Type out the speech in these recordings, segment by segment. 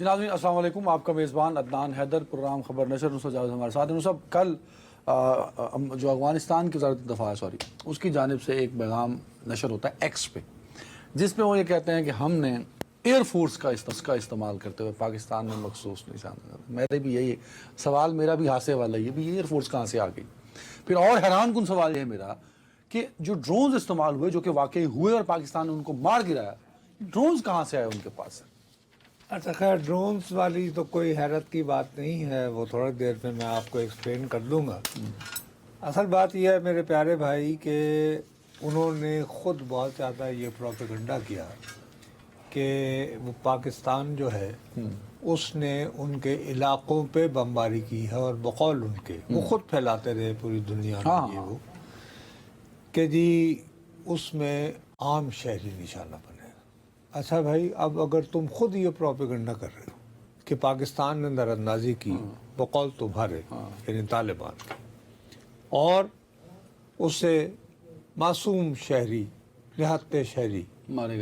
جی ناظرین السلام علیکم، آپ کا میزبان عدنان حیدر، پروگرام خبر نشر نصرت جاوید ہمارے ساتھ ہیں۔ صاحب کل جو افغانستان کی وزارت دفاع ہے اس کی جانب سے ایک پیغام نشر ہوتا ہے ایکس پہ، جس میں وہ یہ کہتے ہیں کہ ہم نے ایئر فورس کا استعمال کرتے ہوئے پاکستان میں مخصوص نشان، میرے بھی یہی سوال میرا بھی ہاسے والا یہ بھی ایئر فورس کہاں سے آ گئی۔ پھر اور حیران کن سوال یہ ہے میرا کہ جو ڈرونز استعمال ہوئے جو کہ واقعی ہوئے اور پاکستان نے ان کو مار گرایا، ڈرونز کہاں سے آئے ان کے پاس؟ اچھا خیر، ڈرونز والی تو کوئی حیرت کی بات نہیں ہے، وہ تھوڑی دیر میں آپ کو ایکسپلین کر دوں گا۔ اصل بات یہ ہے میرے پیارے بھائی کہ انہوں نے خود بہت زیادہ یہ پروپیگنڈا کیا کہ وہ پاکستان جو ہے اس نے ان کے علاقوں پہ بمباری کی ہے، اور بقول ان کے وہ خود پھیلاتے رہے پوری دنیا میں یہ وہ کہ جی اس میں عام شہری نشانہ بنے۔ اچھا بھائی، اب اگر تم خود یہ پروپیگنڈا کر رہے ہو کہ پاکستان نے اندر اندازی کی بقول تمہارے یعنی طالبان کی، اور اس سے معصوم شہری نہتے شہری مارے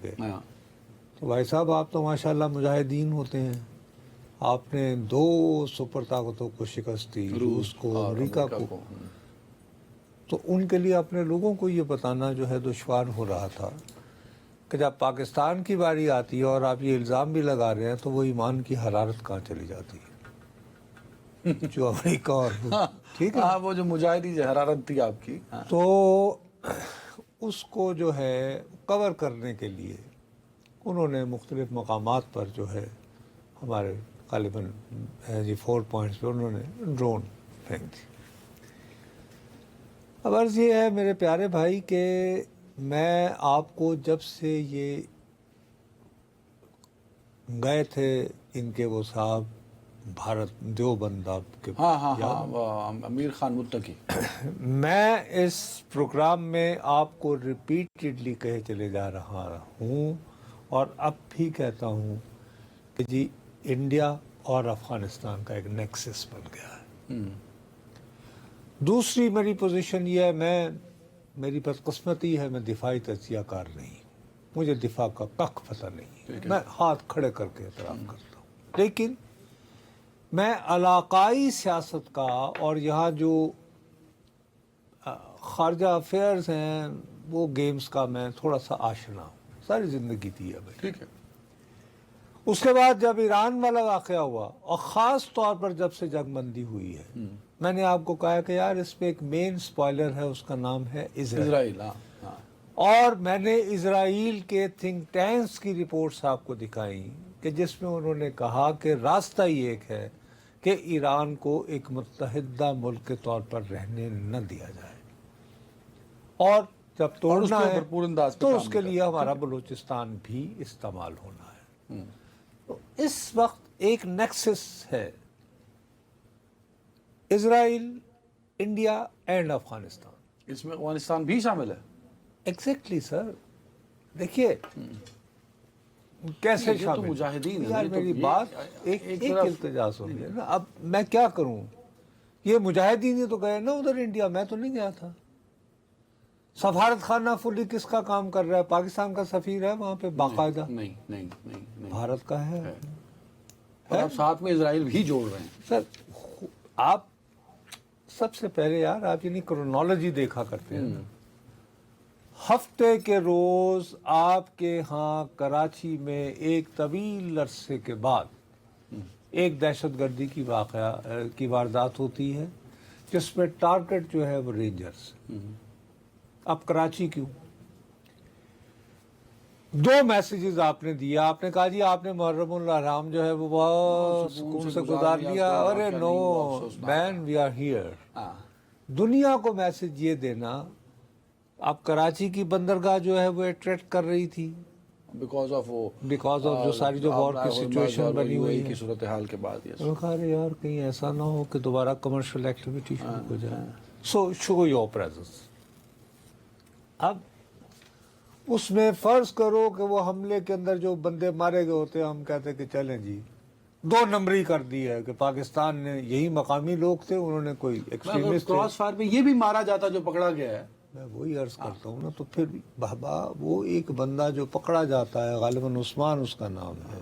گئے، تو بھائی صاحب آپ تو ماشاءاللہ مجاہدین ہوتے ہیں، آپ نے 2 سپر طاقتوں کو شکست دی، روس کو، امریکہ کو، تو ان کے لیے اپنے لوگوں کو یہ بتانا جو ہے دشوار ہو رہا تھا کہ جب پاکستان کی باری آتی ہے اور آپ یہ الزام بھی لگا رہے ہیں تو وہ ایمان کی حرارت کہاں چلی جاتی ہے جو امریکہ اور ٹھیک ہے وہ جو مجاہدی حرارت تھی آپ کی، تو اس کو جو ہے کور کرنے کے لیے انہوں نے مختلف مقامات پر جو ہے ہمارے غالباً 4 پوائنٹس پہ انہوں نے ڈرون پھینک دی۔ اب عرض یہ ہے میرے پیارے بھائی کہ میں آپ کو جب سے یہ گئے تھے ان کے وہ صاحب بھارت دیوبند آپ کے امیر خان متقی، میں اس پروگرام میں آپ کو ریپیٹڈلی کہے چلے جا رہا ہوں اور اب بھی کہتا ہوں کہ جی انڈیا اور افغانستان کا ایک نیکسس بن گیا ہے۔ دوسری میری پوزیشن یہ ہے، میری بدقسمتی ہے، میں دفاعی تجزیہ کار نہیں، مجھے دفاع کا کخ پتہ نہیں، میں ہاتھ کھڑے کر کے احترام کرتا ہوں، لیکن میں علاقائی سیاست کا اور یہاں جو خارجہ افیئرز ہیں وہ گیمز کا میں تھوڑا سا آشنا ہوں، ساری زندگی دی ہے بھائی۔ ٹھیک ہے۔ اس کے بعد جب ایران والا واقعہ ہوا اور خاص طور پر جب سے جنگ بندی ہوئی ہے، میں نے آپ کو کہا کہ یار اس پہ ایک مین سپوائلر ہے، اس کا نام ہے اسرائیل، اور میں نے اسرائیل کے تھنک ٹینکس کی رپورٹس آپ کو دکھائیں کہ جس میں انہوں نے کہا کہ راستہ ہی ایک ہے کہ ایران کو ایک متحدہ ملک کے طور پر رہنے نہ دیا جائے، اور جب توڑنا ہے تو اس کے لیے ہمارا بلوچستان بھی استعمال ہونا ہے۔ تو اس وقت ایک نیکسس ہے اسرائیل، انڈیا اینڈ افغانستان، اس میں افغانستان بھی شامل ہے۔ ایگزیکٹلی سر، دیکھیے کیسے شامل مجاہدین یار، میری بات ایک التجا سنیے نا، اب میں کیا کروں، یہ مجاہدین تو گئے نا ادھر انڈیا، میں تو نہیں گیا تھا۔ سفارت خانہ فلی کس کا کام کر رہا ہے؟ پاکستان کا سفیر ہے وہاں پہ باقاعدہ؟ نہیں، بھارت کا ہے، اور آپ ساتھ میں اسرائیل بھی جوڑ رہے ہیں۔ سر آپ سب سے پہلے یار آپ یعنی کرونالوجی دیکھا کرتے ہیں، ہفتے کے روز آپ کے ہاں کراچی میں ایک طویل عرصے کے بعد ایک دہشت گردی کی واردات ہوتی ہے جس میں ٹارگٹ جو ہے وہ رینجرز۔ اب کراچی کیوں؟ 2 میسیجز آپ نے دیا، آپ نے کہا جی آپ نے محرم الحرام جو ہے وہ بہت سکون سے گزار لیا، ارے نو مین وی آر ہیئر۔ دنیا کو میسج یہ دینا، اب کراچی کی بندرگاہ جو ہے وہ اٹریکٹ کر رہی تھی بیکاز آف جو ساری جو وار کی سچویشن بنی ہوئی ہے، صورتحال کے بعد میں کہا رہے یار کہیں ایسا نہ ہو کہ دوبارہ کمرشل ایکٹیویٹی شروع ہو جائے، سو شو یور پریزنس۔ اب اس میں فرض کرو کہ وہ حملے کے اندر جو بندے مارے گئے ہوتے ہیں، ہم کہتے کہ چلیں جی 2 نمبری کر دی ہے کہ پاکستان نے، یہی مقامی لوگ تھے، انہوں نے کوئی ایکسٹریمسٹ کراس فائر میں یہ بھی مارا جاتا جو پکڑا گیا ہے، میں وہی عرض کرتا ہوں نا، تو پھر بابا وہ ایک بندہ جو پکڑا جاتا ہے غالباً عثمان اس کا نام ہے،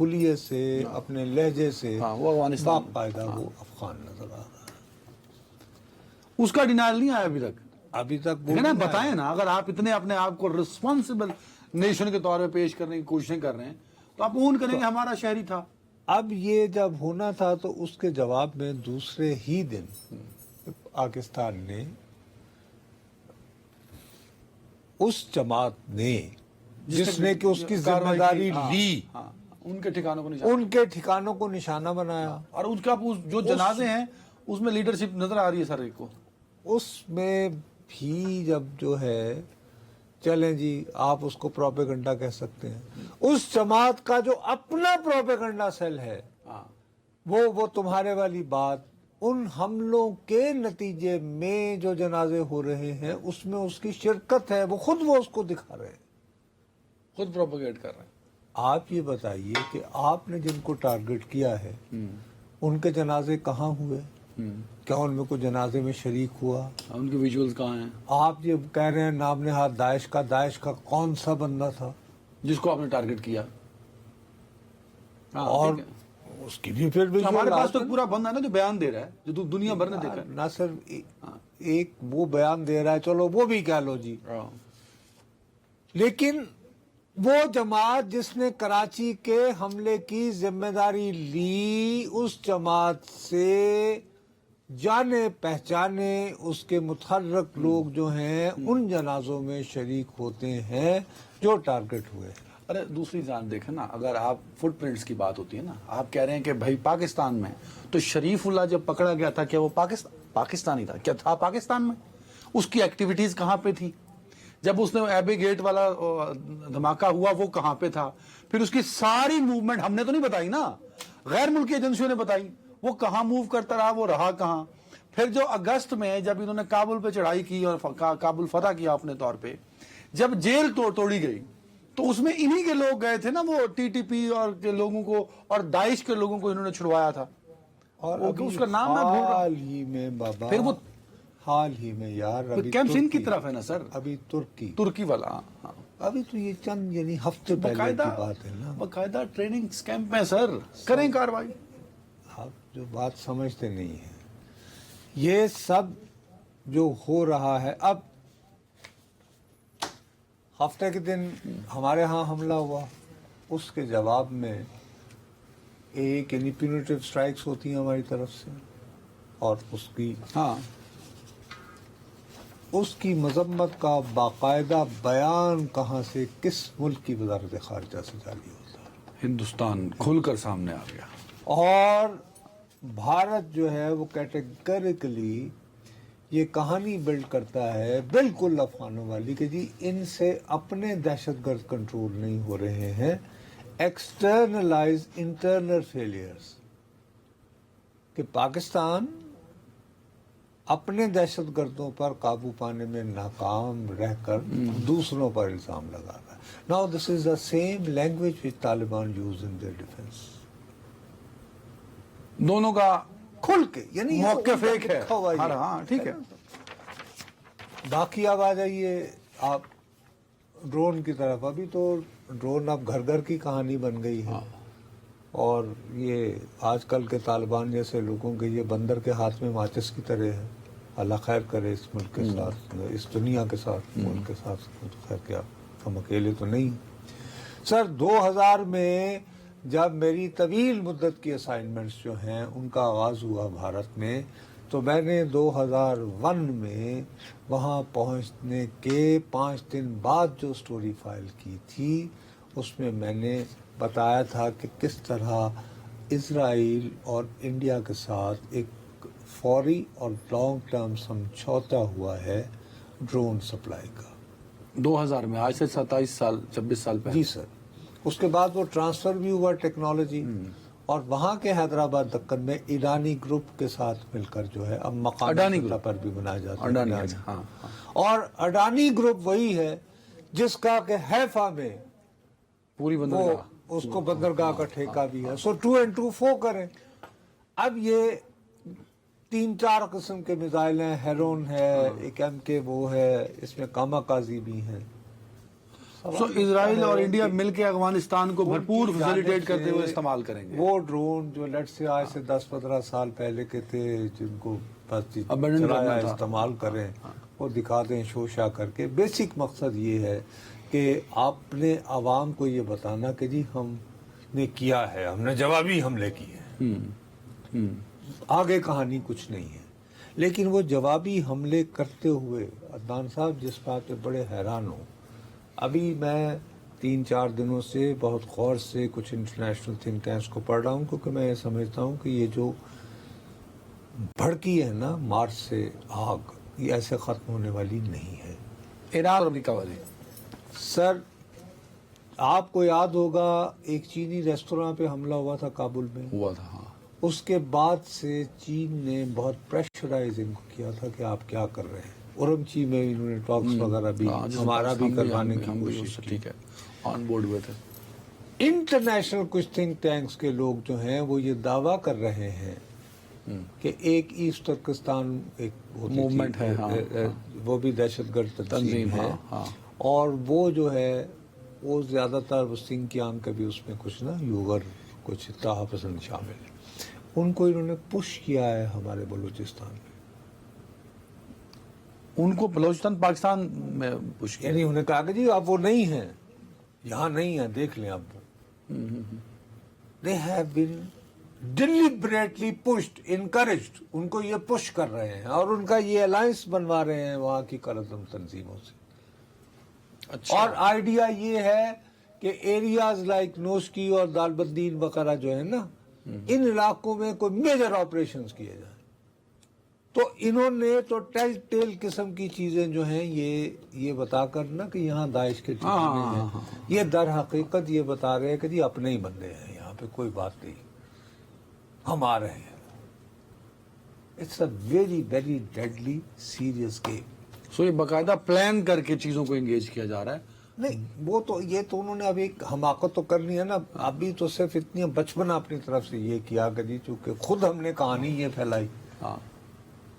حلیے سے اپنے لہجے سے ہاں وہ افغانستان باقاعدہ وہ افغان نظر آ رہا ہے۔ اس کا ڈینائل نہیں آیا ابھی تک. ابھی تک وہ لیکن نا نہیں آیا۔ بتائیں نا، اگر آپ اتنے اپنے آپ کو ریسپانسبل نیشن کے طور پہ پیش کرنے کی کوششیں کر رہے ہیں تو آپ اون کریں گے ہمارا شہری تھا. اب یہ جب ہونا تھا تو اس کے جواب میں دوسرے ہی دن پاکستان نے اس جماعت نے جس نے کہ اس کی ذمہ کارروائی داری ہاں، لی ہاں، ان کے ٹھکانوں کو نشان، ان کے ٹھکانوں کو نشانہ بنایا، اور اس کا جو جنازے ہیں اس میں لیڈرشپ نظر آ رہی ہے سر ایک کو. اس میں بھی جب جو ہے چلیں جی آپ اس کو پروپیگنڈا کہہ سکتے ہیں، اس جماعت کا جو اپنا پروپیگنڈا سیل ہے ہاں وہ تمہارے والی بات ان حملوں کے نتیجے میں جو جنازے ہو رہے ہیں اس میں اس کی شرکت ہے، وہ خود وہ اس کو دکھا رہے ہیں۔ خود پروپیگیٹ کر رہے ہیں. آپ یہ بتائیے کہ آپ نے جن کو ٹارگٹ کیا ہے ان کے جنازے کہاں ہوئے؟ کیا ان میں کوئی جنازے میں شریک ہوا؟ ان کے ویژولز کہاں ہیں آپ یہ کہہ رہے ہیں نام نہاد داعش کا کون سا بندہ تھا جس کو آپ نے ٹارگٹ کیا؟ ہاں، اور ٹھیک ہے. اس کی بھی پھر ہمارے پاس تو پورا بندہ ہے نا جو بیان دے رہا ہے، جو دنیا بھر نے دیکھا ہے. نہ صرف ایک وہ بیان دے رہا ہے، چلو وہ بھی کہہ لو جی، ہاں. لیکن وہ جماعت جس نے کراچی کے حملے کی ذمہ داری لی، اس جماعت سے جانے پہچانے اس کے متحرک لوگ جو ہیں ان جنازوں میں شریک ہوتے ہیں جو ٹارگٹ ہوئے۔ ارے دوسری جان دیکھیں نا، اگر آپ فٹ پرنٹس کی بات ہوتی ہے نا، آپ کہہ رہے ہیں کہ بھائی پاکستان میں تو شریف اللہ جب پکڑا گیا تھا کیا وہ پاکستانی تھا؟ کیا تھا پاکستان میں؟ اس کی ایکٹیویٹیز کہاں پہ تھی؟ جب اس نے ایبے گیٹ والا دھماکہ ہوا وہ کہاں پہ تھا؟ پھر اس کی ساری موومنٹ ہم نے تو نہیں بتائی نا، غیر ملکی ایجنسیوں نے بتائی، وہ کہاں موو کرتا رہا، وہ رہا کہاں؟ پھر جو اگست میں جب انہوں نے کابل پہ چڑھائی کی اور کابل فتح کیا اپنے طور پہ، جب جیل توڑی گئی تو اس میں انہی کے لوگ گئے تھے نا، وہ ٹی ٹی پی اور کے لوگوں کو اور داعش کے لوگوں کو انہوں نے چھڑوایا تھا. اور اس کا نام میں بھول رہا ہوں. حال ہی میں بابا، پھر وہ حال ہی میں یار ابھی کیمپ سندھ کی ترکی- طرف ہے نا سر، ابھی ترکی والا. ہاں. ابھی تو یہ چند یعنی ہفتے پہلے کی بات ہے نا۔ باقاعدہ ٹریننگ کیمپ میں سر کریں کاروائی. آپ جو بات سمجھتے نہیں ہیں، یہ سب جو ہو رہا ہے، اب ہفتے کے دن ہمارے ہاں حملہ ہوا، اس کے جواب میں ایک یعنی پیونیٹیو سٹرائکس ہوتی ہیں ہماری طرف سے، اور ہاں اس کی مذمت کا باقاعدہ بیان کہاں سے، کس ملک کی وزارت خارجہ سے جاری ہوتا ہے؟ ہندوستان کھل کر سامنے آ گیا. اور بھارت جو ہے وہ کیٹیگریکلی یہ کہانی بلڈ کرتا ہے بالکل افغانوں والی کہ جی ان سے اپنے دہشت گرد کنٹرول نہیں ہو رہے ہیں، ایکسٹرنلائز انٹرنل فیلئرز، کہ پاکستان اپنے دہشت گردوں پر قابو پانے میں ناکام رہ کر دوسروں پر الزام لگا رہا ہے۔ Now this is the same language which Taliban use in their defence. دونوں کا کھل کے یعنی موقف ایک ہے. لکھا ہوا یہ ہاں ٹھیک ہے. باقی اب آ جائیے آپ ڈرون کی طرف۔ ابھی تو ڈرون اب گھر گھر کی کہانی بن گئی ہے، اور یہ آج کل کے طالبان جیسے لوگوں کے یہ بندر کے ہاتھ میں ماچس کی طرح ہے۔ اللہ خیر کرے اس ملک کے ساتھ، اس دنیا کے ساتھ، ملک کے ساتھ، خیر کیا ہم اکیلے تو نہیں۔ سر 2000 میں جب میری طویل مدت کی اسائنمنٹس جو ہیں ان کا آغاز ہوا بھارت میں، تو میں نے 2001 میں وہاں پہنچنے کے 5 دن بعد جو سٹوری فائل کی تھی، اس میں نے بتایا تھا کہ کس طرح اسرائیل اور انڈیا کے ساتھ ایک فوری اور لانگ ٹرم سمجھوتا ہوا ہے ڈرون سپلائی کا۔ 2000 میں، آج سے 26 سال پہلے. جی سر۔ اس کے بعد وہ ٹرانسفر بھی ہوا ٹیکنالوجی، اور وہاں کے حیدرآباد دکن میں ایرانی گروپ کے ساتھ مل کر جو ہے اب مقامی سطح پر بھی بنایا جاتا ہے۔ ہاں. اور اڈانی گروپ وہی ہے جس کا کہ حیفا میں پوری وہ بندرگاہ اس کو بندرگاہ کا ٹھیکہ بھی ہے۔ سو 2 and 2 4 کریں۔ اب یہ 3-4 قسم کے میزائل ہیں، ہیرون ہے، ایک MK وہ ہے، اس میں کاماکازی بھی ہیں. سو اسرائیل اور انڈیا مل کے افغانستان کو بھرپور فیسیلیٹیٹ کرتے ہوئے استعمال کریں گے. وہ ڈرون جو لیٹ سے آج سے 10-15 سال پہلے کے تھے، جن کو بس Abandon چلایا کرنا تھا. استعمال کریں، وہ دکھا دیں شوشا کر کے. بیسک مقصد یہ ہے کہ آپ نے عوام کو یہ بتانا کہ جی ہم نے کیا ہے، ہم نے جوابی حملے کیے ہیں، آگے کہانی کچھ نہیں ہے. لیکن وہ جوابی حملے کرتے ہوئے عدنان صاحب جس بات پہ بڑے حیران ہوں، ابھی میں 3-4 دنوں سے بہت غور سے کچھ انٹرنیشنل تھنک ٹینکس کو پڑھ رہا ہوں، کیونکہ میں یہ سمجھتا ہوں کہ یہ جو بھڑکی ہے نا مارچ سے آگ، یہ ایسے ختم ہونے والی نہیں ہے. ایران اور امریکہ والے سر آپ کو یاد ہوگا ایک چینی ریستوراں پہ حملہ ہوا تھا کابل میں، ہوا تھا. ہاں اس کے بعد سے چین نے بہت پریشرائز ان کو کیا تھا کہ آپ کیا کر رہے ہیں. اورمچی میں انہوں نے ٹاکس وغیرہ بھی ہمارا بھی کروانے کی کوشش کی. ٹھیک ہے، آن بورڈ ہوئے تھے. انٹرنیشنل کچھ تھنک ٹینکس کے لوگ جو ہیں وہ یہ دعویٰ کر رہے ہیں کہ ایک ایسٹ ترکستان ایک موومنٹ ہے، وہ بھی دہشت گرد تنظیم ہے، ہاں. اور وہ جو ہے وہ زیادہ تر وہ سنگھ کی آنکھ کا بھی اس میں کچھ نا یوگر کچھ اتحاد پسند شامل ہے. ان کو انہوں نے پش کیا ہے ہمارے بلوچستان میں. ان کو بلوچستان پاکستان میں پوچھ یعنی انہوں نے کہا کہ جی آپ وہ نہیں ہیں، یہاں نہیں ہیں، دیکھ لیں آپ. They have been deliberately pushed, encouraged. ان کو یہ پش کر رہے ہیں اور ان کا یہ الائنس بنوا رہے ہیں وہاں کی کرزم تنظیموں سے. اور آئیڈیا یہ ہے کہ ایریاز لائک نوشکی اور دالبدین وغیرہ جو ہے نا، ان علاقوں میں کوئی میجر آپریشنز کیے جائیں. تو انہوں نے تو ٹیل ٹیل قسم کی چیزیں جو ہیں یہ بتا کر نا کہ یہاں داعش کے ٹھکانے ہیں، یہ در حقیقت یہ بتا رہے ہیں کہ جی اپنے ہی بندے ہیں، یہاں پہ کوئی بات نہیں، ہم آ رہے ہیں. It's a very very deadly serious game. So یہ باقاعدہ پلان کر کے چیزوں کو انگیج کیا جا رہا ہے. نہیں وہ تو یہ تو انہوں نے اب ایک حماقت تو کرنی ہے نا. ابھی تو صرف اتنی بچپنا اپنی طرف سے یہ کیا کہ جی چونکہ خود ہم نے کہانی یہ پھیلائی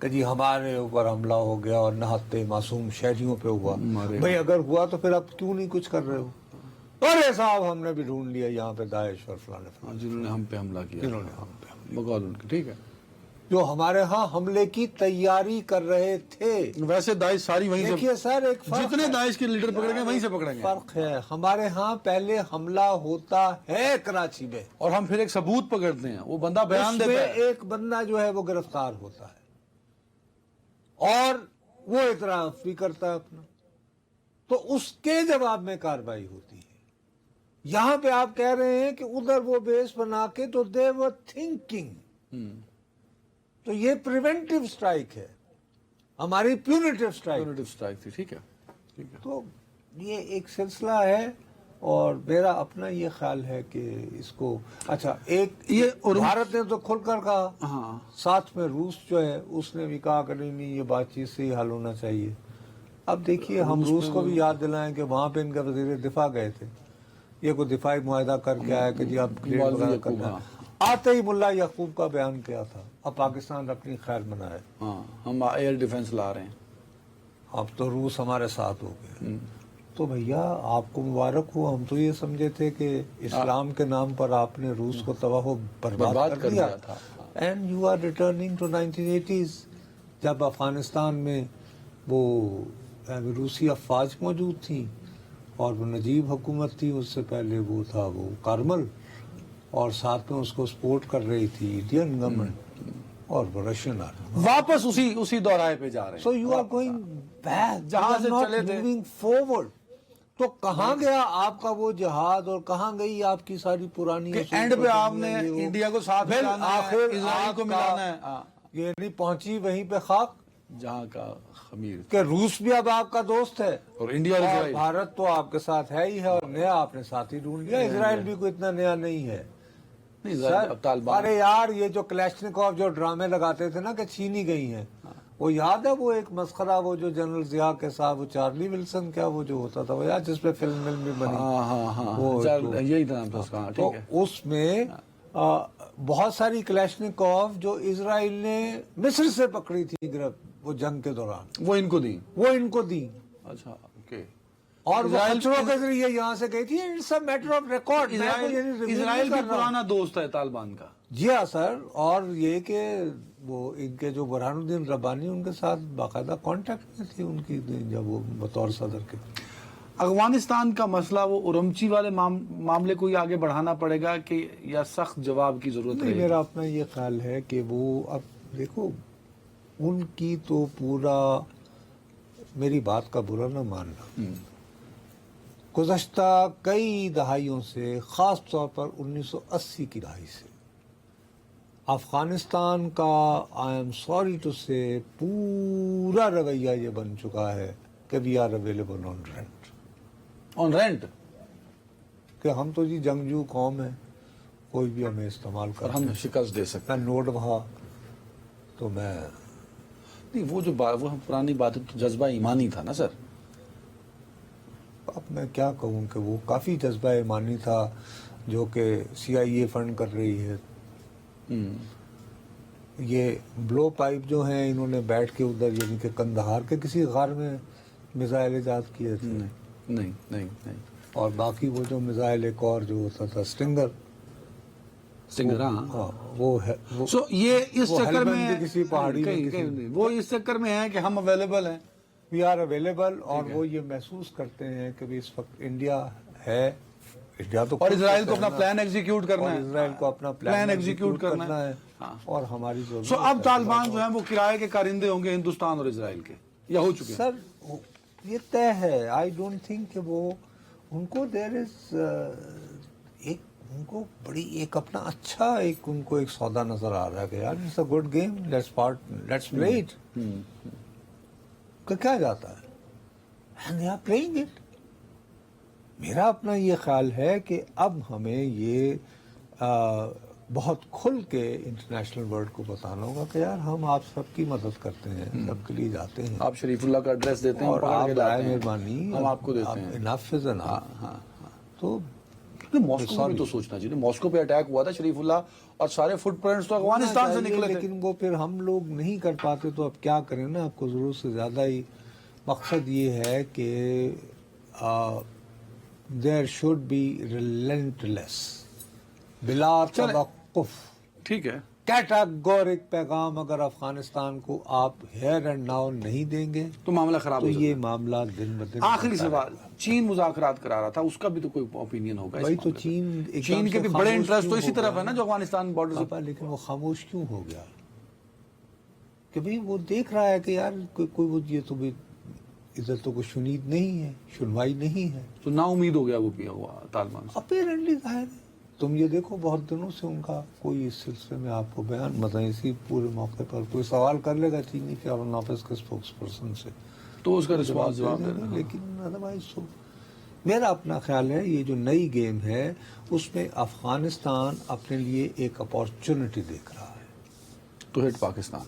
کہ جی ہمارے اوپر حملہ ہو گیا اور نہتے معصوم شہریوں پہ ہوا. بھئی اگر ہوا تو پھر اب کیوں نہیں کچھ کر رہے ہو؟ ارے صاحب ہم نے بھی ڈھونڈ لیا یہاں پہ داعش اور فلانے جنہوں نے ہم پہ حملہ کیا، جنہوں نے ہم پہ بقول ان کے. ٹھیک ہے، جو ہمارے ہاں حملے کی تیاری کر رہے تھے. ویسے داعش ساری وہیں سے، دیکھیے سر ایک فرق جتنے داعش کے لیڈر پکڑے گئے وہیں سے پکڑیں گے. فرق ہے، ہمارے ہاں پہلے حملہ ہوتا ہے کراچی میں اور ہم پھر ایک ثبوت پکڑتے ہیں، وہ بندہ بیان اس دیتا میں ہے. ایک بندہ جو ہے وہ گرفتار ہوتا ہے اور وہ اعتراف بھی کرتا ہے اپنا، تو اس کے جواب میں کارروائی ہوتی ہے. یہاں پہ آپ کہہ رہے ہیں کہ ادھر وہ بیس بنا کے تو دے ور تھنکنگ، تو یہ پریونٹیو سٹرائک ہے، ہماری پیونیٹیو سٹرائک. ٹھیک ہے. تو یہ ایک سلسلہ ہے اور میرا اپنا یہ خیال ہے کہ اس کو اچھا ایک یہ بھارت نے تو کھل کر کہا، ساتھ میں روس جو ہے اس نے بھی کہا کہ نہیں یہ بات چیت سے ہی حل ہونا چاہیے. اب دیکھیے ہم روس کو بھی یاد دلائیں کہ وہاں پہ ان کا وزیر دفاع گئے تھے، یہ کوئی دفاعی معاہدہ کر کے آیا کہ جی اب کرنا. آتے ہی ملا یعقوب کا بیان کیا تھا اب پاکستان اپنی خیر منائے، ہم ایئر ڈیفنس لا رہے ہیں، اب تو روس ہمارے ساتھ ہو گئے. تو بھیا آپ کو مبارک ہو، ہم تو یہ سمجھے تھے کہ اسلام کے نام پر آپ نے روس کو تباہ و برباد کر دیا تھا. And you are returning to 1980s جب افغانستان میں وہ روسی افواج موجود تھیں اور وہ نجیب حکومت تھی، اس سے پہلے وہ تھا وہ کارمل، اور ساتھ میں اس کو سپورٹ کر رہی تھی انڈین گورنمنٹ اور وہ رشین آرمی. واپس اسی دورائے پہ جا رہے ہیں. So you are going back, جہاں سے چلے تھے موونگ فارورڈ. تو کہاں گیا آپ کا وہ جہاد اور کہاں گئی آپ کی ساری پرانی اینڈ پہ آپ نے انڈیا کو ساتھ ملانا ہے، اسرائیل کو ملانا ہے، یہ نہیں پہنچی وہیں پہ خاک جہاں کا خمیر کہ روس بھی اب آپ کا دوست ہے اور انڈیا اور بھارت تو آپ کے ساتھ ہے ہی ہے، اور نیا آپ نے ساتھ ہی ڈھونڈ لیا. اسرائیل بھی کوئی اتنا نیا نہیں ہے. ارے یار یہ جو کلیشنکوف جو ڈرامے لگاتے تھے نا کہ چھینی گئی ہیں، وہ یاد ہے وہ ایک مسخرہ وہ جو جنرل ضیاء کے ساتھ وہ چارلی ولسن کیا وہ جو ہوتا تھا وہ یار جس پہ فلم بھی بنی، یہی نام تھا اس کا. تو اس میں بہت ساری کلیشنکوف جو اسرائیل نے مصر سے پکڑی تھی وہ جنگ کے دوران وہ ان کو دی. وہ ان کو دی. اچھا اوکے. اور وہ خچروں کے ذریعے یہاں سے گئی تھی. It's a matter of record. Israel بھی پرانا دوست ہے طالبان کا. جی ہاں سر. اور یہ کہ وہ ان کے جو برہان الدین ربانی ان کے ساتھ باقاعدہ کانٹیکٹ میں تھی ان کی جب وہ بطور صدر کے. افغانستان کا مسئلہ وہ اورمچی والے معاملے کو ہی آگے بڑھانا پڑے گا کہ یا سخت جواب کی ضرورت ہے؟ میرا اپنا یہ خیال ہے کہ وہ اب دیکھو ان کی تو پورا میری بات کا برا نہ ماننا. گزشتہ کئی دہائیوں سے خاص طور پر 1980 کی دہائی سے افغانستان کا آئی ایم سوری ٹو سے پورا رویہ یہ بن چکا ہے کہ we are available on rent. On rent کہ ہم تو جی جنگجو قوم ہے, کوئی بھی ہمیں استعمال کر ہم شکست دے سکتے میں نوٹ وہاں تو میں نہیں. وہ جو وہ پرانی بات ہے تو جذبہ ایمانی تھا نا سر. اب میں کیا کہوں کہ وہ کافی جذبہ ایمانی تھا جو کہ سی آئی اے فنڈ کر رہی ہے. یہ بلو پائپ جو ہیں انہوں نے بیٹھ کے ادھر یعنی کہ کندہار کے کسی غار میں میزائل ایجاد کیے تھے. نہیں نہیں نہیں. اور باقی وہ جو میزائل ایک اور جو ہوتا تھا سٹنگر. ہاں وہ ہے. سو یہ اس چکر میں کسی پہاڑی وہ اس چکر میں ہے کہ ہم اویلیبل ہیں. We are available. اور وہ یہ محسوس کرتے ہیں کہ اس وقت انڈیا ہے. انڈیا تو اور اسرائیل کو اپنا پلان ایگزیکیوٹ کرنا ہے. اسرائیل کو اپنا پلان ایگزیکیوٹ کرنا ہے. اور ہماری ضرورت. سو اب طالبان جو ہیں وہ کرائے کے کارندے ہوں گے ہندوستان اور اسرائیل کے, یا ہو چکے ہیں؟ سر یہ طے ہے. آئی ڈونٹ تھنک کہ وہ ان کو دیر از ایک ان کو بڑی ایک اپنا اچھا ایک ان کو ایک سودا نظر آ رہا ہے کہ یار it's a good game, let's play it. کہ کیا جاتا ہے and they are playing it. میرا اپنا یہ خیال ہے کہ اب ہمیں یہ بہت کھل کے انٹرنیشنل ورلڈ کو بتانا ہوگا کہ یار ہم آپ سب کی مدد کرتے ہیں, سب کے لیے جاتے ہیں. آپ شریف اللہ کا ایڈریس دیتے ہیں اور آپ برائے مہربانی ہم آپ کو دیتے ہیں. انف از انف. تو ماسکو بھی تو سوچنا چاہیے. ماسکو پہ اٹیک ہوا تھا شریف اللہ اور سارے فٹ پرنٹس تو افغانستان سے نکلے تھے. لیکن وہ پھر ہم لوگ نہیں کر پاتے تو اب کیا کریں نا. آپ کو ضرورت سے زیادہ ہی مقصد یہ ہے کہ دیر شوڈ بی ریلنٹلیس, بلا توقف. ٹھیک ہے. کیٹاگورک پیغام اگر افغانستان کو آپ ہیئر اینڈ ناؤ نہیں دیں گے تو معاملہ خراب تو ہو یہ معاملہ دن بدن. آخری سوال, چین مذاکرات کرا رہا تھا, اس کا بھی تو کوئی اوپینین ہوگا؟ بھائی تو چین کے بھی بڑے انٹرسٹ تو اسی طرف ہے نا جو افغانستان بارڈر سے. لیکن وہ خاموش کیوں ہو گیا؟ کہ بھئی وہ دیکھ رہا ہے کہ یار کوئی وہ یہ تو بھی ادھر تو کوئی شنید نہیں ہے, سنوائی نہیں ہے. تو نا امید ہو گیا وہ بھی ہوا طالبان سے. اپیرنٹلی ظاہر ہے. تم یہ دیکھو بہت دنوں سے ان کا کوئی اس سلسلے میں آپ کو بیان مطلب اسی پورے موقع پر کوئی سوال کر لے گا چینی فارن آفس کے اسپوکس پرسن سے تو اس کا رسپانس جواب دے دیں. لیکن ادروائز تو میرا اپنا خیال ہے یہ جو نئی گیم ہے اس میں افغانستان اپنے لیے ایک اپارچونٹی دیکھ رہا ہے ٹو ہٹ پاکستان.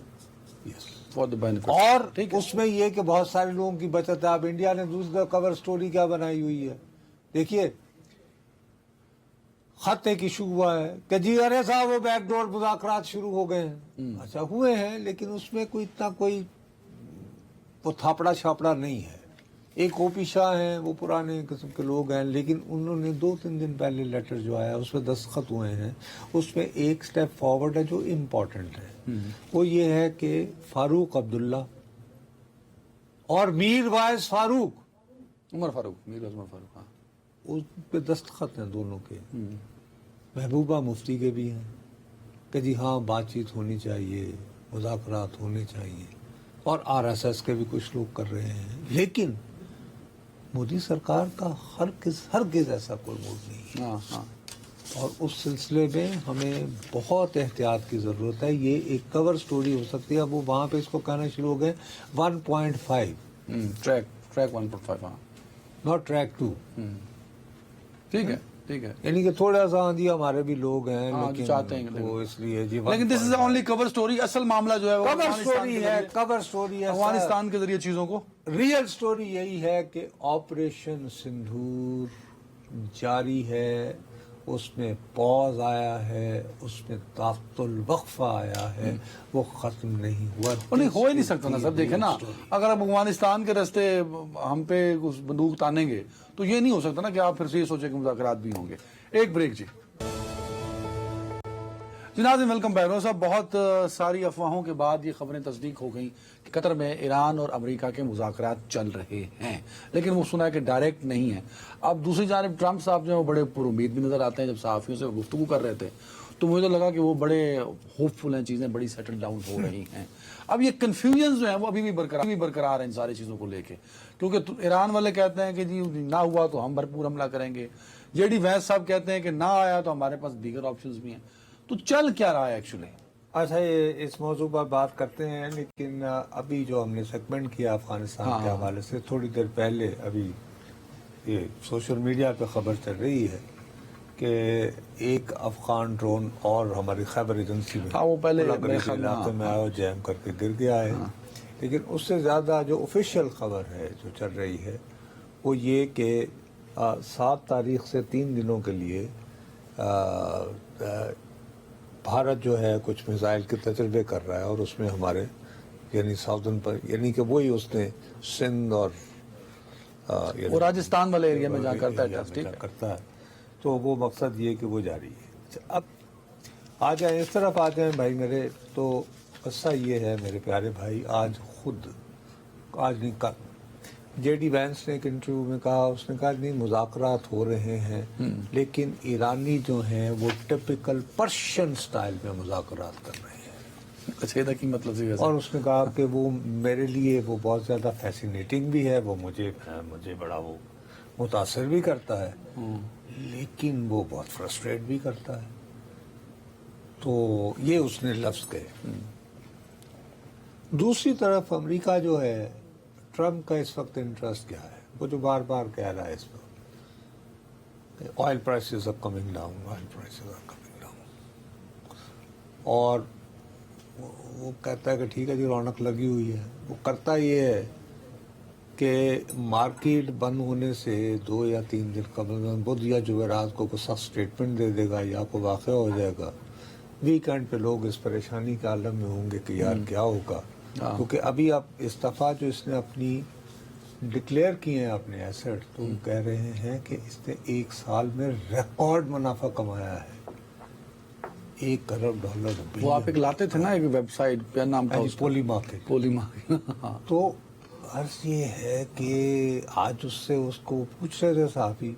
یس. اور اس میں یہ کہ بہت سارے لوگوں کی بچت ہے. اب انڈیا نے دوسرا کور سٹوری کیا بنائی ہوئی ہے دیکھیے. خط ایک ایشو ہوا ہے کہ جی ارے صاحب وہ بیک ڈور مذاکرات شروع ہو گئے ہیں. اچھا ہوئے ہیں لیکن اس میں کوئی اتنا کوئی وہ تھاپڑا چھاپڑا نہیں ہے. ایک او پی شاہ ہیں وہ پرانے قسم کے لوگ ہیں لیکن انہوں نے 2-3 دن پہلے لیٹر جو آیا اس میں دستخط ہوئے ہیں. اس میں ایک سٹیپ فارورڈ ہے جو امپورٹنٹ ہے. وہ یہ ہے کہ فاروق عبداللہ اور میر وائز فاروق, عمر فاروق, میر عمر فاروق, ہاں اس پہ دستخط ہیں دونوں کے. محبوبہ مفتی کے بھی ہیں کہ جی ہاں بات چیت ہونی چاہیے, مذاکرات ہونے چاہیے. اور آر ایس ایس کے بھی کچھ لوگ کر رہے ہیں. لیکن مودی سرکار کا ہرگز ایسا کوئی موڈ نہیں ہے. اور اس سلسلے میں ہمیں بہت احتیاط کی ضرورت ہے. یہ ایک کور سٹوری ہو سکتی ہے. اب وہ وہاں پہ اس کو کہنا شروع ہو گئے 1.5 ٹریک 1.5 ہاں ناٹ ٹریک 2. ٹھیک ہے ٹھیک ہے. یعنی کہ تھوڑا سا آندھی ہمارے بھی لوگ ہیں لیکن چاہتے ہیں وہ اس لیے جی لیکن دس از اونلی کور سٹوری. اصل معاملہ جو ہے وہ کور سٹوری ہے افغانستان کے ذریعے چیزوں کو. ریئل سٹوری یہی ہے کہ آپریشن سندھور جاری ہے اس میں پوز آیا ہے, اس میں طاقت الوقفہ آیا ہے, وہ ختم نہیں ہوا. نہیں ہو ہی نہیں سکتا نا سر. دیکھیں نا, اگر آپ افغانستان کے راستے ہم پہ بندوق تانیں گے تو یہ نہیں ہو سکتا نا کہ آپ پھر سے یہ سوچیں کہ مذاکرات بھی ہوں گے. ایک بریک جی. ناظرین ویلکم بیک. صاحب بہت ساری افواہوں کے بعد یہ خبریں تصدیق ہو گئیں کہ قطر میں ایران اور امریکہ کے مذاکرات چل رہے ہیں, لیکن وہ سنا ہے کہ ڈائریکٹ نہیں ہے. اب دوسری جانب ٹرمپ صاحب جو ہیں وہ بڑے پر امید بھی نظر آتے ہیں. جب صحافیوں سے گفتگو کر رہے تھے تو مجھے تو لگا کہ وہ بڑے ہوپ فل ہیں, چیزیں بڑی سیٹل ڈاؤن ہو رہی ہیں. اب یہ کنفیوژن جو ہیں وہ ابھی بھی برقرار ہیں ان ساری چیزوں کو لے کے, کیونکہ ایران والے کہتے ہیں کہ جی نہ ہوا تو ہم بھرپور حملہ کریں گے. جے ڈی وینس صاحب کہتے ہیں کہ نہ آیا تو ہمارے پاس دیگر آپشنز بھی ہیں. تو چل کیا رہا ہے ایکچولی؟ اچھا, یہ اس موضوع پر بات کرتے ہیں, لیکن ابھی جو ہم نے سیگمنٹ کیا افغانستان کے حوالے سے, تھوڑی دیر پہلے ابھی یہ سوشل میڈیا پہ خبر چل رہی ہے کہ ایک افغان ڈرون اور ہماری خیبر ایجنسی میں وہ پہلے علاقے میں آیا, جیم کر کے گر گیا ہے. لیکن اس سے زیادہ جو آفیشیل خبر ہے جو چل رہی ہے وہ یہ کہ 7 تاریخ سے 3 دنوں کے لیے بھارت جو ہے کچھ میزائل کے تجربے کر رہا ہے, اور اس میں ہمارے یعنی ساؤدرن پر, یعنی کہ وہی اس نے سندھ اور راجستھان والے ایریا میں جہاں کرتا ہے. تو وہ مقصد یہ کہ وہ جاری ہے. اب آ جائیں, اس طرف آ جائیں بھائی میرے. تو قصہ یہ ہے میرے پیارے بھائی, آج نہیں کل جے ڈی وینس نے ایک انٹرویو میں کہا, اس نے کہا نہیں مذاکرات ہو رہے ہیں, لیکن ایرانی جو ہیں وہ ٹپیکل پرشین سٹائل میں مذاکرات کر رہے ہیں. اچھا کی مطلب سے, اور اس نے کہا کہ وہ میرے لیے وہ بہت زیادہ فیسینیٹنگ بھی ہے, وہ مجھے بڑا وہ متاثر بھی کرتا ہے, لیکن وہ بہت فرسٹریٹ بھی کرتا ہے. تو یہ اس نے لفظ کہے. دوسری طرف امریکہ جو ہے, ٹرمپ کا اس وقت انٹرسٹ کیا ہے, وہ جو بار بار کہہ رہا ہے اس پر oil prices are coming down, oil prices are coming down, اور وہ کہتا ہے کہ ٹھیک ہے جی رونق لگی ہوئی ہے. وہ کرتا یہ ہے کہ مارکیٹ بند ہونے سے 2 یا 3 دن قبل بدھ یا جمعرات کو کوئی سخت اسٹیٹمنٹ دے دے گا یا کوئی واقعہ ہو جائے گا. ویکینڈ پہ لوگ اس پریشانی کے عالم میں ہوں گے کہ یار کیا ہوگا, کیونکہ ابھی اب اس دفعہ جو اس نے اپنی ڈکلیئر کیے ہیں اپنے ایسٹ, تو کہہ رہے ہیں کہ اس نے 1 سال میں ریکارڈ منافع کمایا ہے, $1 کروڑ. وہ آپ ایک لاتے تھے نا ایک ویب سائٹ, کیا نام تھا, پولی مارکیٹ. تو عرض یہ ہے کہ آج اس کو پوچھ رہے تھے صحافی,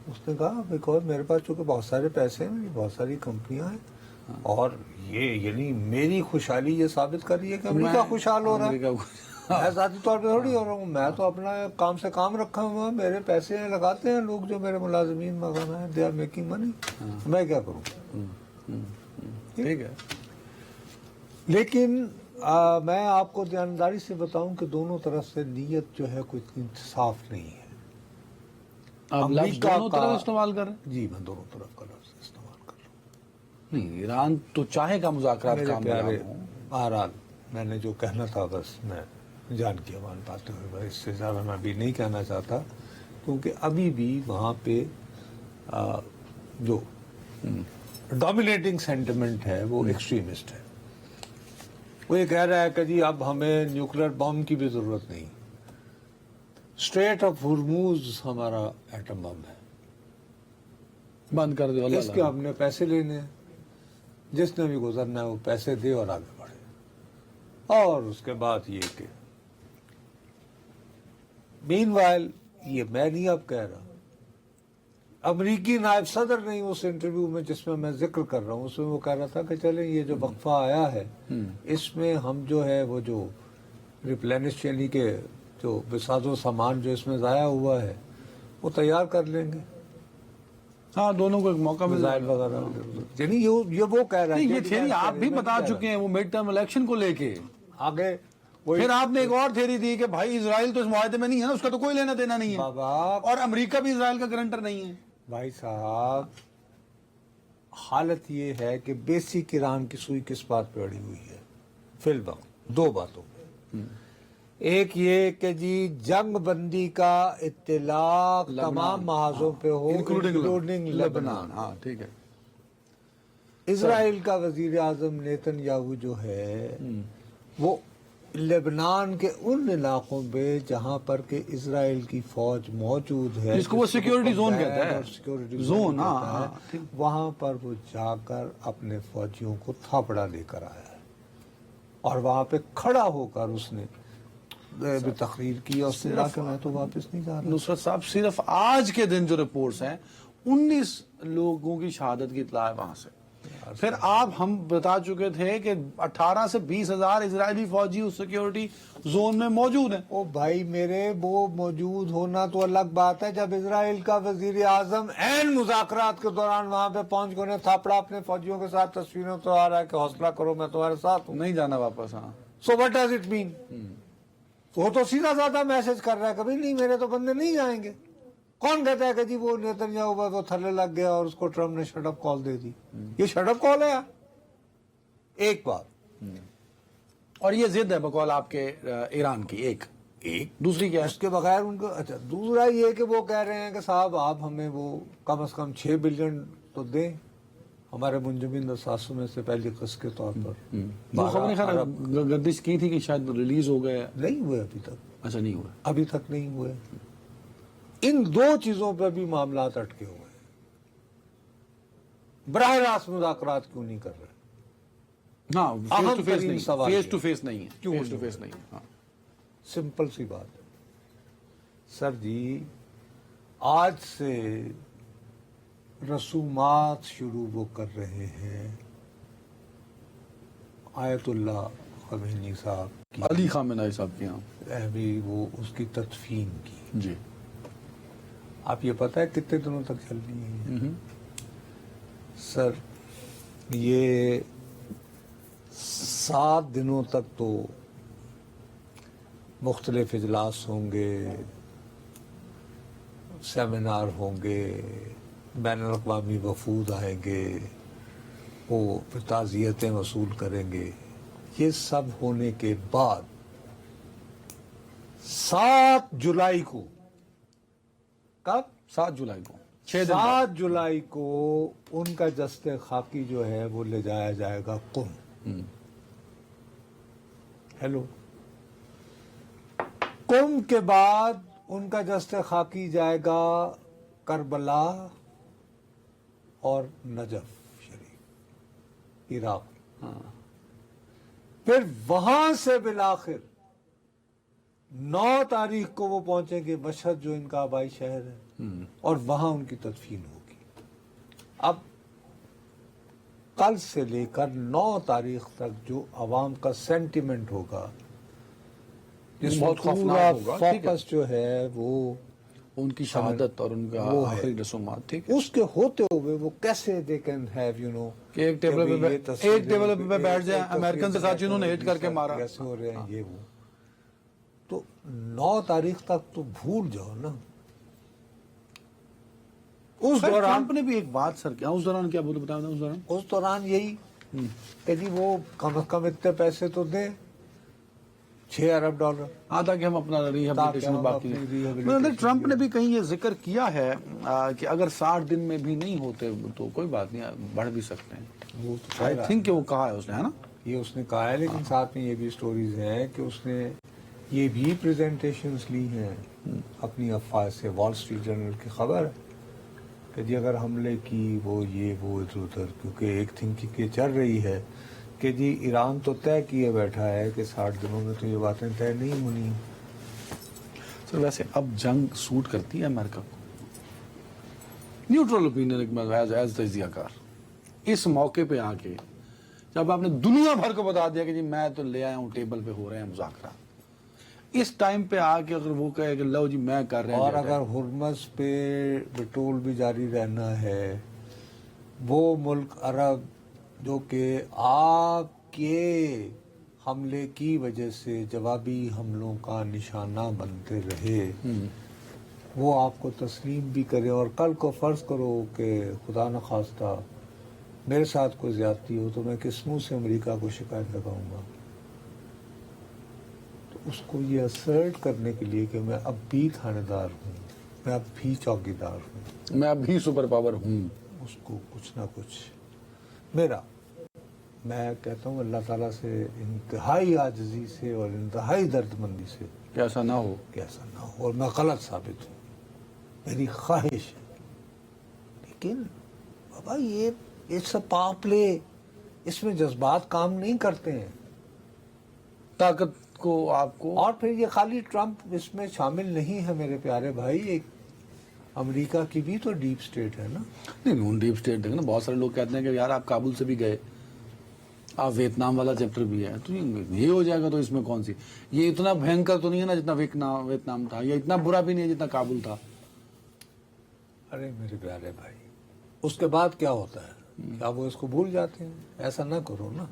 اس نے کہا بیکاز میرے پاس چونکہ بہت سارے پیسے ہیں, بہت ساری کمپنیاں ہیں, اور یہ یعنی میری خوشحالی یہ ثابت کر رہی ہے کہ امریکہ خوشحال ہو رہا ہے. میں ذاتی طور پہ تھوڑی ہو رہا ہوں, میں تو اپنا کام سے کام رکھا ہوا, میرے پیسے لگاتے ہیں لوگ جو میرے ملازمین مقام ہیں, دے آر میکنگ منی, میں کیا کروں. ٹھیک ہے, لیکن میں آپ کو دیانتداری سے بتاؤں کہ دونوں طرف سے نیت جو ہے کوئی صاف نہیں ہے. آپ لفظ دونوں طرف استعمال کر رہے ہیں؟ جی میں دونوں طرف کا لفظ استعمال کر رہا ہوں. نہیں, ایران تو چاہے گا مذاکرات کامیاب ہوں. بہرحال میں نے جو کہنا تھا بس میں جان کی امان پاتے ہوئے, اس سے زیادہ میں ابھی نہیں کہنا چاہتا, کیونکہ ابھی بھی وہاں پہ جو ڈومینیٹنگ سینٹیمنٹ ہے وہ ایکسٹریمسٹ ہے. وہ یہ کہہ رہا ہے کہ جی اب ہمیں نیوکلیر بم کی بھی ضرورت نہیں, اسٹریٹ آف ہرموز ہمارا ایٹم بم ہے, بند کر دو, اس کے ہم نے پیسے لینے ہیں, جس نے بھی گزرنا ہے وہ پیسے دے اور آگے بڑھے. اور اس کے بعد یہ کہ مین وائل, یہ میں نہیں اب کہہ رہا, امریکی نائب صدر نہیں اس انٹرویو میں جس میں ذکر کر رہا ہوں, اس میں وہ کہہ رہا تھا کہ چلیں یہ جو وقفہ آیا ہے اس میں ہم جو ہے وہ جو ریپلینش یعنی کہ جو بساز و سامان جو اس میں ضائع ہوا ہے وہ تیار کر لیں گے. ہاں, دونوں کو ایک موقع مل جائے وغیرہ, یعنی یہ وہ کہہ رہا ہے. یہ تھیری آپ بھی بتا چکے ہیں وہ مڈ ٹرم الیکشن کو لے کے. آگے پھر آپ نے ایک اور تھیری دی کہ بھائی اسرائیل تو اس معاہدے میں نہیں ہے نا, اس کا تو کوئی لینا دینا نہیں ہے, اور امریکہ بھی اسرائیل کا گارنٹر نہیں ہے. بھائی صاحب حالت یہ ہے کہ بیسک ایران کی سوئی کس بات پہ اڑی ہوئی ہے, فی الوقت 2 باتوں. ایک یہ کہ جی جنگ بندی کا اطلاق تمام محاذوں پہ ہو انکلوڈنگ لبنان. ہاں ٹھیک ہے. اسرائیل کا وزیر اعظم نیتن یاہو جو ہے وہ لبنان کے ان علاقوں پہ جہاں پر کہ اسرائیل کی فوج موجود ہے جس کو وہ سیکیورٹی زون کہتا ہے. سیکورٹی زون، وہاں پر وہ جا کر اپنے فوجیوں کو تھاپڑا لے کر آیا ہے اور وہاں پہ کھڑا ہو کر اس نے بھی تقریر کی اور کہا کہ میں تو واپس نہیں جا رہا. نصرت صاحب صرف آج کے دن جو رپورٹس ہیں 19 لوگوں کی شہادت کی اطلاع ہے وہاں سے. پھر آپ ہم بتا چکے تھے کہ 18 سے 20 ہزار اسرائیلی فوجی اس سیکیورٹی زون میں موجود ہیں. او بھائی میرے، وہ موجود ہونا تو الگ بات ہے. جب اسرائیل کا وزیر اعظم عین مذاکرات کے دوران وہاں پہ پہنچ کے انہیں تھاپڑا اپنے فوجیوں کے ساتھ تصویروں تو آ رہا ہے کہ حوصلہ کرو میں تمہارے ساتھ ہوں. نہیں جانا واپس. ہاں so what does it mean? وہ تو سیدھا سادہ میسج کر رہا ہے کبھی نہیں میرے تو بندے نہیں جائیں گے. کون کہتا ہے کہ جی وہ نیتن یاہو وہ تھلے لگ گیا اور اس کو ٹرمپ نے شٹ اپ کال دے دی؟ یہ شٹ اپ کال ہے یار. ایک بات اور یہ ضد ہے بقول آپ کے ایران کی. ایک دوسری کیا ہے اس کے بغیر ان کو اچھا دوسرا یہ کہ وہ کہہ رہے ہیں کہ صاحب آپ ہمیں وہ کم از کم 6 بلین تو دیں ہمارے منجمد اثاثوں میں سے پہلی قسط کے طور پر. وہ خبریں خیر گردش کی تھی کہ شاید ریلیز ہو گئے. نہیں ہوئے ابھی تک. اچھا نہیں ہوا ابھی تک نہیں ہوئے. ان دو چیزوں پہ بھی معاملات اٹکے ہوئے ہیں. براہ راست مذاکرات کیوں نہیں کر رہے؟ ہاں اہم ترین سوال فیس یہ ٹو فیس نہیں ہے. کیوں فیس ٹو فیس نہیں ہے. ہاں سمپل سی بات ہے سر جی. آج سے رسومات شروع وہ کر رہے ہیں آیت اللہ خمینی صاحب کی. علی خامنہ صاحب کے یہاں ابھی وہ اس کی تدفین کی. جی. آپ یہ پتہ ہے کتنے دنوں تک چل رہی ہے؟ سر یہ 7 دنوں تک تو مختلف اجلاس ہوں گے، سیمینار ہوں گے، بین الاقوامی وفود آئیں گے، وہ تعزیتیں وصول کریں گے. یہ سب ہونے کے بعد 7 جولائی کو، کب؟ 7 جولائی کو 6 دن 7 جولائی کو ان کا جسد خاکی جو ہے وہ لے جایا جائے گا قم. ہیلو. قم کے بعد ان کا جسد خاکی جائے گا کربلا اور نجف شریف عراق. پھر وہاں سے بالآخر 9 تاریخ کو وہ پہنچیں گے مشہد جو ان کا آبائی شہر ہے اور وہاں ان کی تدفین ہوگی. اب کل سے لے کر 9 تاریخ تک جو عوام کا سینٹیمنٹ ہوگا جس بہت خوفناک ہوگا. فوکس جو ہے وہ ان کی شہادت اور ان کا وہ ہے. آخری رسومات. ٹھیک ہے. اس کے ہوتے ہوئے وہ کیسے they can have you know کہ ایک ٹیبل پہ بیٹھ جائیں امریکن سے ساتھ جنہوں نے ہٹ کر کے مارا. کیسے ہو رہے ہیں یہ وہ. تو 9 تاریخ تک تو بھول جاؤ نا. اس دوران ٹرمپ نے بھی ایک بات سر کیا اس دوران کیا بولے بتایا اس دوران یہی کہ جی وہ کم از کم اتنے پیسے تو دیں $6 ارب. ہاں تاکہ ہم اپنا ریہیبلیٹیشن باقی. ٹرمپ نے بھی کہیں یہ ذکر کیا ہے کہ اگر 60 دن میں بھی نہیں ہوتے تو کوئی بات نہیں بڑھ بھی سکتے ہیں. آئی تھنک کہ وہ کہا ہے اس نے، ہے نا؟ یہ اس نے کہا ہے. لیکن ساتھ میں یہ بھی سٹوریز ہیں کہ اس نے یہ بھی پریزنٹیشنز لی ہیں اپنی افواج سے. وال اسٹریٹ جرنل کی خبر ہے کہ جی اگر حملے کی وہ ادھر ادھر، کیونکہ ایک تھنکنگ یہ چل رہی ہے کہ جی ایران تو طے کیے بیٹھا ہے کہ 60 دنوں میں تو یہ باتیں طے نہیں ہونی. سر ویسے اب جنگ سوٹ کرتی ہے امریکہ کو؟ نیوٹرل اوپینین ایز تجزیہ کار اس موقع پہ آ کے جب آپ نے دنیا بھر کو بتا دیا کہ جی میں تو لے آیا ہوں ٹیبل پہ ہو رہے ہیں مذاکرات، اس ٹائم پہ آ کے اگر وہ کہے کہ لو جی میں کر رہے ہیں، اور اگر ہرمز پہ پٹرول بھی جاری رہنا ہے، وہ ملک عرب جو کہ آپ کے حملے کی وجہ سے جوابی حملوں کا نشانہ بنتے رہے، وہ آپ کو تسلیم بھی کرے اور کل کو فرض کرو کہ خدا نخواستہ میرے ساتھ کوئی زیادتی ہو تو میں کس منہ سے امریکہ کو شکایت لگاؤں گا؟ تو اس کو یہ اسرٹ کرنے کے لیے کہ میں اب بھی تھانے دار ہوں، میں اب بھی چوکیدار ہوں، میں اب بھی سپر پاور ہوں. اس کو کچھ نہ کچھ میرا، میں کہتا ہوں اللہ تعالیٰ سے انتہائی عاجزی سے اور انتہائی درد مندی سے کہ ایسا نہ ہو. کہ ایسا نہ ہو، اور میں غلط ثابت ہوں، میری خواہش ہے. لیکن بابا یہ اٹس اے پاور پلے، اس میں جذبات کام نہیں کرتے ہیں. طاقت کو آپ کو اور پھر یہ خالی ٹرمپ اس میں شامل نہیں ہے میرے پیارے بھائی، ایک امریکہ کی بھی تو ڈیپ سٹیٹ ہے نا. نہیں نون ڈیپ اسٹیٹ دیکھیں نا، بہت سارے لوگ کہتے ہیں کہ یار آپ کابل سے بھی گئے، آپ ویتنام والا چیپٹر بھی ہے، تو یہ ہو جائے گا تو اس میں کون سی، یہ اتنا بھینکر تو نہیں ہے نا جتنا ویتنام تھا، یہ اتنا برا بھی نہیں ہے جتنا کابل تھا. ارے میرے پیارے بھائی، اس کے بعد کیا ہوتا ہے؟ کیا وہ اس کو بھول جاتے ہیں؟ ایسا نہ کرو نا.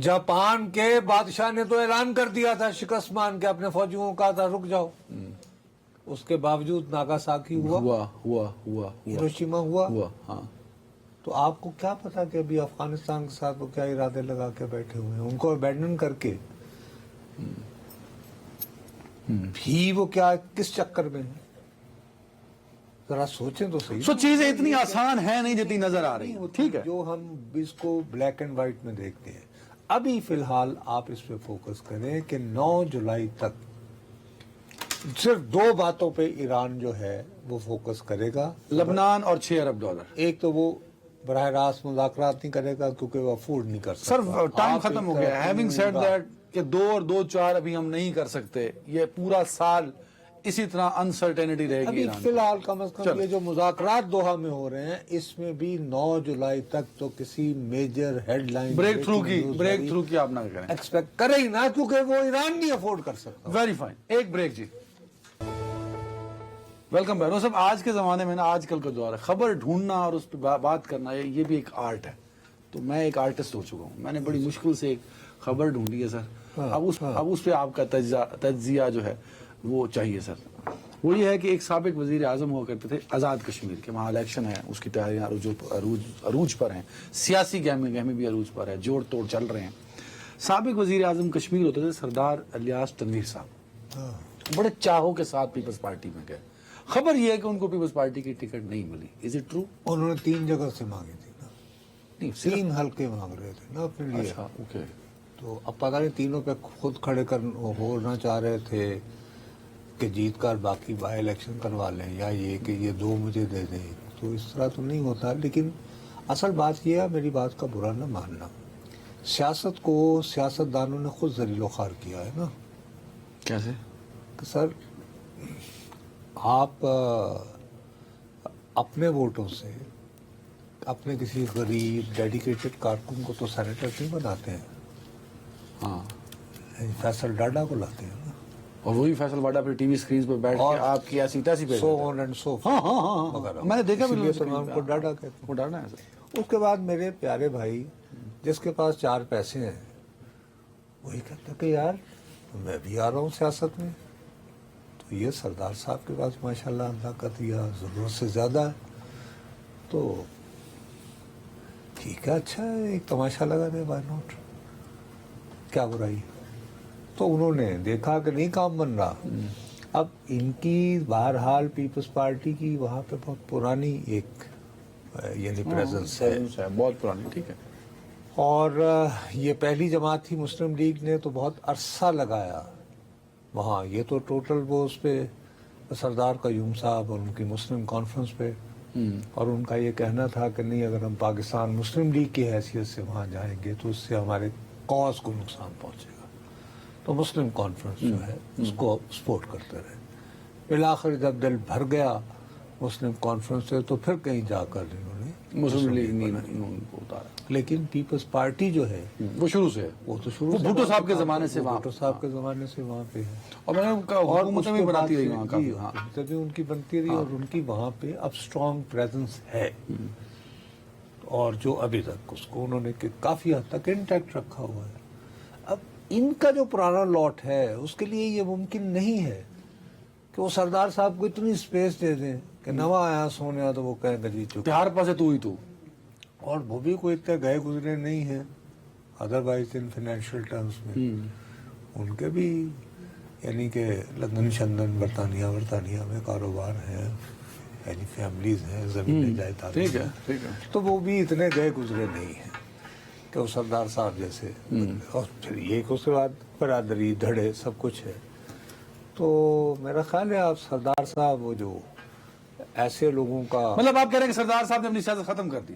جاپان کے بادشاہ نے تو اعلان کر دیا تھا شکست مان کے، اپنے فوجیوں کو کہا تھا رک جاؤ، اس کے باوجود ناگاساکی ہوا، ہیروشیما ہوا. ہاں. تو آپ کو کیا پتا کہ ابھی افغانستان کے ساتھ وہ کیا ارادے لگا کے بیٹھے ہوئے ہیں، ان کو ابینڈن کر کے بھی وہ کیا کس چکر میں ہیں؟ ذرا سوچیں تو صحیح. سو چیزیں اتنی آسان ہیں نہیں جتنی نظر آ رہی ہیں. ٹھیک ہے، جو ہم اس کو بلیک اینڈ وائٹ میں دیکھتے ہیں. ابھی فی الحال آپ اس پہ فوکس کریں کہ 9 جولائی تک صرف 2 باتوں پہ ایران جو ہے وہ فوکس کرے گا. لبنان اور $6 ارب. ایک تو وہ براہ راست مذاکرات نہیں کرے گا کیونکہ وہ افورڈ نہیں کر سکتا. سر ٹائم آپ ختم ہو ایک گیا. ہیونگ سیڈ دیٹ کہ 2 اور 2 4 ابھی ہم نہیں کر سکتے، یہ پورا سال اسی طرح انسرٹینٹی رہے گی ابھی ایران فی الحال کم از کم چلو. یہ جو مذاکرات دوحہ میں ہو رہے ہیں اس میں بھی 9 جولائی تک تو کسی major headline breakthrough کی آپ نہ کریں. ایکسپیکٹ کرے ہی نہ، کیونکہ وہ ایران نہیں افورڈ کر سکتا. Very fine. ایک بریک جی. Welcome back. صاحب آج کے زمانے میں نا، آج کل کا دور ہے، خبر ڈھونڈنا اور اس پہ بات کرنا یہ بھی ایک آرٹ ہے. تو میں ایک آرٹسٹ ہو چکا ہوں، میں نے بڑی مشکل سے ایک خبر ڈھونڈی ہے سر. اب اس پہ آپ کا تجزیہ جو ہے وہ چاہیے سر. وہ یہ ہے کہ ایک سابق وزیر اعظم ہوا کرتے تھے آزاد کشمیر کے، وہاں الیکشن ہے، اس کی تیاریاں عروج پر ہیں، سیاسی گہمی بھی عروج پر ہے، جوڑ توڑ چل رہے ہیں. سابق وزیر اعظم کشمیر ہوتے تھے سردار الیاس تنویر صاحب، بڑے چاہوں کے ساتھ پیپلز پارٹی میں گئے. خبر یہ ہے کہ ان کو پیپلز پارٹی کی ٹکٹ نہیں ملی. Is it true? انہوں نے 3 جگہ سے مانگی تھی نا، نہیں 3 حلقے مانگ رہے تھے نا اپنے لیے. اچھا اوکے. تو اب پتہ نہیں تینوں پہ خود کھڑے ہونا چاہ رہے تھے کہ جیت کر باقی بائی الیکشن کروا لیں، یا یہ کہ یہ 2 مجھے دے دیں. تو اس طرح تو نہیں ہوتا. لیکن اصل بات یہ ہے، میری بات کا برا نہ ماننا، سیاست کو سیاستدانوں نے خود ذلیل و خوار کیا ہے نا. کیسے؟ کہ سر آپ اپنے ووٹوں سے اپنے کسی غریب ڈیڈیکیٹڈ کارکن کو تو سینیٹر نہیں بناتے ہیں. ہاں. فیصل ڈاڈا کو لاتے ہیں نا، اور وہی فیصل واڈا پھر ٹی وی سکرینز پہ بیٹھ کے آپ کی ایسی تیسی پہ سو آن اینڈ سو. ہاں میں نے دیکھا بھی. تو میں ان کو ڈاڈا کہتا ہوں. وہ ڈرنا ہے سر. اس کے بعد میرے پیارے بھائی جس کے پاس 4 پیسے ہیں وہی کہتا کہ یار میں بھی آ رہا ہوں سیاست میں. تو یہ سردار صاحب کے پاس ماشاءاللہ اللہ کا دیا ضرورت سے زیادہ ہے، تو ٹھیک ہے، اچھا ہے، ایک تماشا لگا دے، وائی ناٹ، کیا برائی. تو انہوں نے دیکھا کہ نہیں کام بن رہا. اب ان کی بہرحال پیپلز پارٹی کی وہاں پہ بہت پرانی ایک یعنی پریزنس ہے، بہت پرانی. ٹھیک ہے. اور یہ پہلی جماعت تھی مسلم لیگ نے تو بہت عرصہ لگایا وہاں. یہ تو ٹوٹل وہ اس پہ سردار قیوم صاحب اور ان کی مسلم کانفرنس پہ، اور ان کا یہ کہنا تھا کہ نہیں اگر ہم پاکستان مسلم لیگ کی حیثیت سے وہاں جائیں گے تو اس سے ہمارے کاز کو نقصان پہنچے گا. تو مسلم کانفرنس جو ہے اس کو سپورٹ کرتے رہے. بالآخر جب دل بھر گیا مسلم کانفرنس سے تو پھر کہیں جا کر انہوں نے مسلم لیگ نہیں کو اتارا. لیکن پیپلز پارٹی جو ہے وہ شروع سے ہے، وہ تو شروع سے بھٹو صاحب کے زمانے سے بھٹو صاحب کے زمانے سے وہاں پہ ہے. اور میں نے حکومتیں بھی بناتی رہی وہاں کا. حکومتیں بھی ان کی بنتی رہی اور ان کی وہاں پہ اب اسٹرانگ پریزنس ہے، اور جو ابھی تک اس کو انہوں نے کافی حد تک انٹیکٹ رکھا ہوا ہے. اب ان کا جو پرانا لاٹ ہے اس کے لیے یہ ممکن نہیں ہے کہ وہ سردار صاحب کو اتنی اسپیس دے دیں کہ نواں آیا سونیا تو وہ کہیں گے جی چپ. تہار پاسے تو ہی تو، اور وہ بھی کوئی اتنے گئے گزرے نہیں ہیں ادر وائز ان فائنینشیل ٹرمز میں. ان کے بھی یعنی کہ لندن شندن برطانیہ میں کاروبار ہیں، یعنی فیملیز ہیں، زمینیں جائیداد ٹھیک ہے ٹھیک ہے. تو وہ بھی اتنے گئے گزرے نہیں ہیں کہ وہ سردار صاحب جیسے. اور پھر یہ کہ اس کے بعد برادری دھڑے سب کچھ ہے. تو میرا خیال ہے آپ سردار صاحب وہ جو ایسے لوگوں کا مطلب آپ کہہ رہے ہیں کہ سردار صاحب نے اپنی سیاست ختم کر دی؟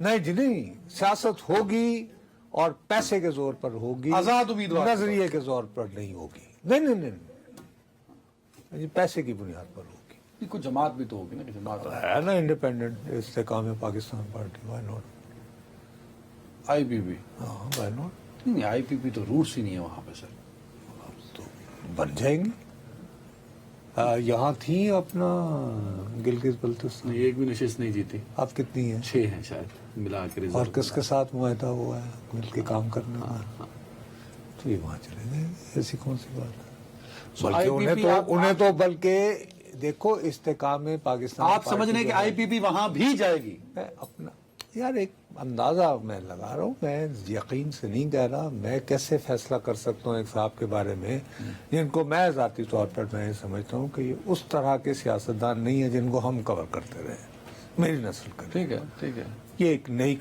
نہیں جی نہیں، سیاست ہوگی اور پیسے کے زور پر ہوگی، آزاد امیدوار نظریے کے زور پر نہیں ہوگی. نہیں پیسے کی بنیاد پر ہوگی. کوئی جماعت بھی تو ہوگی نا کہ جماعت ہے نا انڈیپینڈنٹ استحکام پاکستان پارٹی، وائی ناٹ؟ آئی پی پی. ہاں وائی ناٹ؟ نہیں آئی پی پی تو روٹس ہی نہیں ہے وہاں پہ سر. تو بن جائیں گے. یہاں تھی اپنا گلگت بلتستان، ایک بھی نشست نہیں جیتی. اب کتنی ہے؟ 6 ہیں شاید ملا کے. اور کس کے ساتھ معاہدہ ہوا ہے مل کے کام کرنے کا؟ تو یہ وہاں چلے گئے، ایسی کون سی بات ہے؟ بلکہ انہیں تو بلکہ دیکھو استحکام پاکستان آپ سمجھ رہے ہیں کہ آئی پی پی وہاں بھی جائے گی؟ میں اپنا یار ایک اندازہ میں لگا رہا ہوں، میں یقین سے نہیں کہہ رہا. میں کیسے فیصلہ کر سکتا ہوں ایک صاحب کے بارے میں جن کو میں ذاتی طور پر میں سمجھتا ہوں کہ یہ اس طرح کے سیاستدان نہیں ہیں جن کو ہم کور کرتے رہے میری نسل کا. ٹھیک ہے ٹھیک ہے. یہ ایک نئی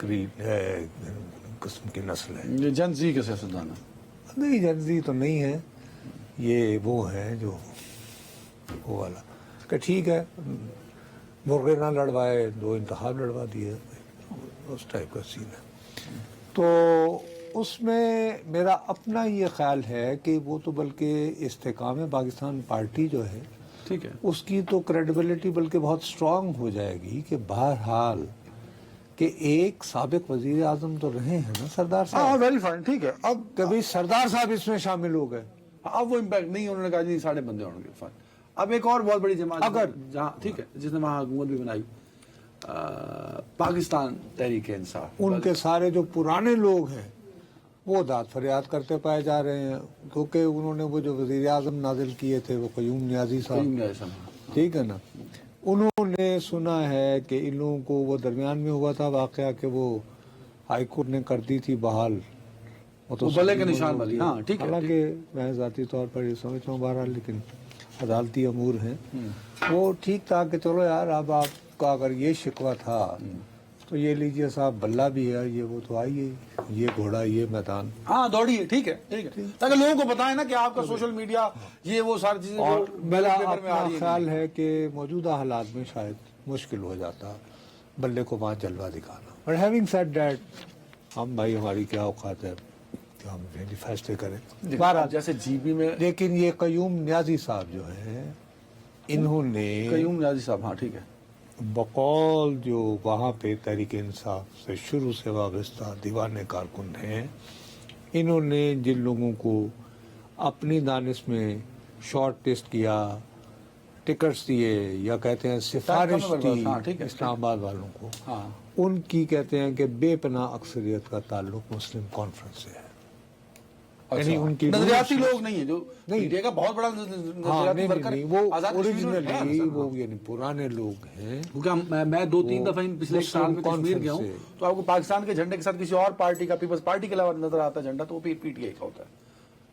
قسم کی نسل ہے. یہ جن زی کے سیاستدان ہے. نہیں جنزی تو نہیں ہے، یہ وہ ہے جو وہ والا کہ ٹھیک ہے مرغے نہ لڑوائے 2 انتخاب لڑوا دیے، اس ٹائپ کا سین ہے. تو اس میں میرا اپنا یہ خیال ہے کہ وہ تو بلکہ استحکام پاکستان پارٹی جو ہے ٹھیک ہے اس کی تو کریڈیبلٹی بلکہ بہت سٹرونگ ہو جائے گی کہ بہرحال کہ ایک سابق وزیر اعظم تو رہے ہیں نا سردار صاحب. Very fine. ٹھیک ہے. اب کبھی سردار صاحب اس میں شامل ہو گئے، اب وہ امپیکٹ نہیں. انہوں نے کہا جی 6.5 بندے ہوں گے. فائن. اب ایک اور بہت بڑی جماعت اگر جہاں ٹھیک ہے جس نے وہاں حکومت بھی بنائی، پاکستان تحریک انصاف، ان کے سارے جو پرانے لوگ ہیں وہ داد فریاد کرتے پائے جا رہے ہیں کیونکہ انہوں نے وہ جو وزیر اعظم نازل کیے تھے وہ قیوم نیازی صاحب، ٹھیک ہے نا، انہوں نے سنا ہے کہ ان لوگوں کو وہ درمیان میں ہوا تھا واقعہ کہ وہ ہائی کورٹ نے کر دی تھی بحال، وہ تو بلے کے نشان والی. ہاں ٹھیک ہے. حالانکہ میں ذاتی طور پر یہ سمجھتا ہوں بہرحال لیکن عدالتی امور ہیں وہ ٹھیک تھا کہ چلو یار اب آپ کا اگر یہ شکوہ تھا تو یہ لیجئے صاحب بلہ بھی ہے یہ وہ تو آئیے یہ گھوڑا یہ میدان ہاں دوڑیے. ٹھیک ہے ٹھیک ہے تاکہ لوگوں کو بتائیں نا کہ آپ کا سوشل میڈیا یہ وہ ساری چیزیں اور میرا پیپر میں آ اپنا رہی ہیں. خیال ہے کہ موجودہ حالات میں شاید مشکل ہو جاتا بلے کو وہاں جلوہ دکھانا. اور ہیونگ سیڈ دیٹ ہم بھائی ہماری کیا اوقات ہے کہ ہم فیصلے کریں. بہرحال جیسے جی بی میں لیکن یہ قیوم نیازی صاحب جو ہیں انہوں نے قیوم نیازی صاحب، ہاں ٹھیک ہے، بقول جو وہاں پہ تحریک انصاف سے شروع سے وابستہ دیوان کارکن ہیں، انہوں نے جن لوگوں کو اپنی دانش میں شارٹ ٹیسٹ کیا، ٹکٹس دیے یا کہتے ہیں سفارش دی اسلام آباد والوں کو، ہاں ان کی کہتے ہیں کہ بے پناہ اکثریت کا تعلق مسلم کانفرنس سے ہے. یعنی ان کی نظریاتی لوگ نہیں ہیں جو نہیں میڈیا کا بہت بڑا ہاں نظریاتی ورکر نہیں وہ آزاد کشمیر میں ہے اوریجنلی نا وہ یعنی پرانے لوگ ہیں. کیونکہ میں 2-3 دفعہ پچھلے ایک سال میں کشمیر گیا ہوں تو آپ کو پاکستان کے جھنڈے کے ساتھ کسی اور پارٹی کا پیپلز پارٹی کے علاوہ نظر آتا ہے جھنڈا تو وہ پی ٹی آئی کا ہوتا ہے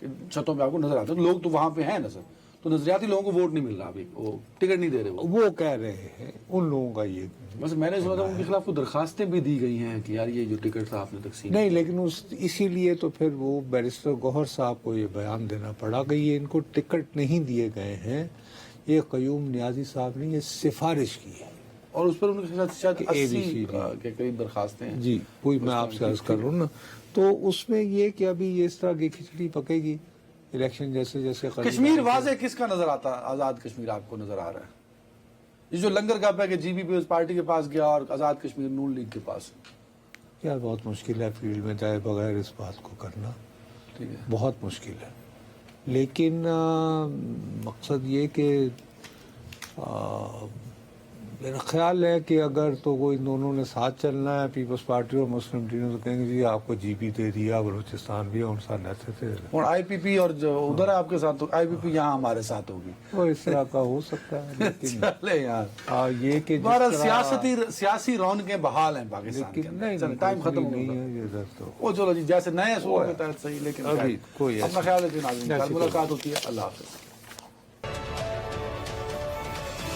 کہ چھتوں پہ آپ کو نظر آتا ہے. لوگ تو وہاں پہ ہیں نا سر، تو نظریاتی لوگوں کو ووٹ نہیں مل رہا ابھی، وہ ٹکٹ نہیں دے رہے. وہ کہہ رہے ہیں ان لوگوں کا یہ بس میں نے سنا تھا ان کے خلاف کوئی درخواستیں بھی دی گئی ہیں کہ یار یہ جو ٹکٹ آپ نے تقسیم نہیں، لیکن اسی لیے تو پھر وہ بیرسٹر گوہر صاحب کو یہ بیان دینا پڑا کہ یہ ان کو ٹکٹ نہیں دیے گئے ہیں، یہ قیوم نیازی صاحب نے یہ سفارش کی ہے اور اس پر ان کے ساتھ شاید کہ 80 کے قریب درخواستیں ہیں. جی وہی میں آپ سے عرض کر رہا ہوں نا. تو اس میں یہ کہ ابھی یہ اس طرح کی کھچڑی پکے گی الیکشن جیسے جیسے کشمیر واضح کس کا نظر آتا ہے؟ آزاد کشمیر آپ کو نظر آ رہا ہے؟ یہ جو لنگر گپ ہے کہ جی بی پی اس پارٹی کے پاس گیا اور آزاد کشمیر نون لیگ کے پاس، یار بہت مشکل ہے فیلڈ میں جائے بغیر اس بات کو کرنا، ٹھیک ہے بہت مشکل ہے. لیکن مقصد یہ کہ میرا خیال ہے کہ اگر تو وہ ان دونوں نے ساتھ چلنا ہے پیپلز پارٹی اور مسلم ٹیم تو کہیں گے جی آپ کو جی پی دے دیا بلوچستان بھی ان ساتھ رہتے تھے اور آئی پی پی اور جو ادھر ہے آپ کے ساتھ آئی پی پی یہاں ہمارے ساتھ ہوگی وہ اس طرح کا ہو سکتا ہے لیکن چلے یار یہ کہ جس بہرحال طرح سیاسی رونقیں بحال ہیں پاکستان کے لیکن اندر ٹائم ختم ہو نہیں گیا ہے یہ ادھر تو وہ چلو جی جیسے نئے اصول کے تحت صحیح لیکن ابھی کوئی اپنا ایسی خیال ہے جی ناظرین ایسی کل ملاقات ہوتی ہے اللہ حافظ